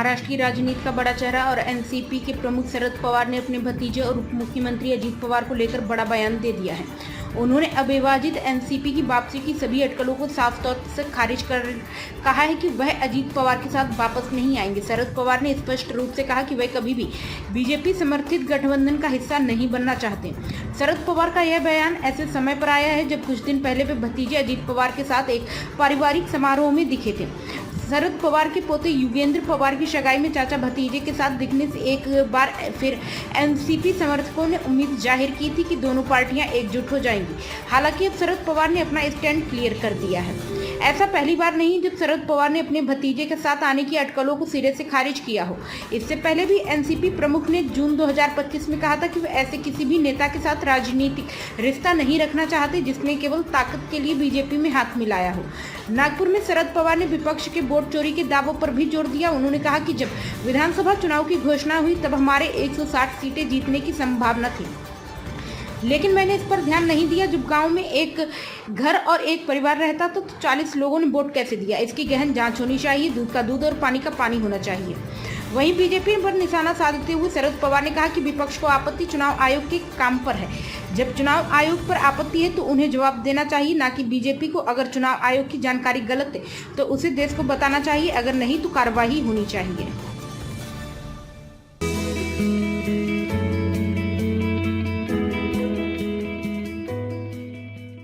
महाराष्ट्र की राजनीति का बड़ा चेहरा और एनसीपी के प्रमुख शरद पवार ने अपने भतीजे और उप मुख्यमंत्री अजीत पवार को लेकर बड़ा बयान दे दिया है। उन्होंने अविभाजित एनसीपी की वापसी की सभी अटकलों को साफ तौर से खारिज कर कहा है कि वह अजीत पवार के साथ वापस नहीं आएंगे। शरद पवार ने स्पष्ट रूप से कहा कि वह कभी भी बीजेपी समर्थित गठबंधन का हिस्सा नहीं बनना चाहते। शरद पवार का यह बयान ऐसे समय पर आया है जब कुछ दिन पहले वे भतीजे अजीत पवार के साथ एक पारिवारिक समारोह में दिखे थे। शरद पवार के पोते युगेंद्र पवार की सगाई में चाचा भतीजे के साथ दिखने से एक बार फिर एनसीपी समर्थकों ने उम्मीद जाहिर की थी कि दोनों पार्टियां एकजुट हो जाएंगी। हालांकि अब शरद पवार ने अपना स्टैंड क्लियर कर दिया है। ऐसा पहली बार नहीं जब शरद पवार ने अपने भतीजे के साथ आने की अटकलों को सिरे से खारिज किया हो। इससे पहले भी एनसीपी प्रमुख ने जून 2025 में कहा था कि वे ऐसे किसी भी नेता के साथ राजनीतिक रिश्ता नहीं रखना चाहते जिसने केवल ताकत के लिए बीजेपी में हाथ मिलाया हो। नागपुर में शरद पवार ने विपक्ष के वोट चोरी के दावों पर भी जोर दिया। उन्होंने कहा कि जब विधानसभा चुनाव की घोषणा हुई तब हमारे 160 सीटें जीतने की संभावना थी, लेकिन मैंने इस पर ध्यान नहीं दिया। जब गांव में एक घर और एक परिवार रहता तो 40 लोगों ने वोट कैसे दिया, इसकी गहन जांच होनी चाहिए। दूध का दूध और पानी का पानी होना चाहिए। वहीं बीजेपी पर निशाना साधते हुए शरद पवार ने कहा कि विपक्ष को आपत्ति चुनाव आयोग के काम पर है। जब चुनाव आयोग पर आपत्ति है तो उन्हें जवाब देना चाहिए, ना कि बीजेपी को। अगर चुनाव आयोग की जानकारी गलत है तो उसे देश को बताना चाहिए, अगर नहीं तो कार्रवाई होनी चाहिए।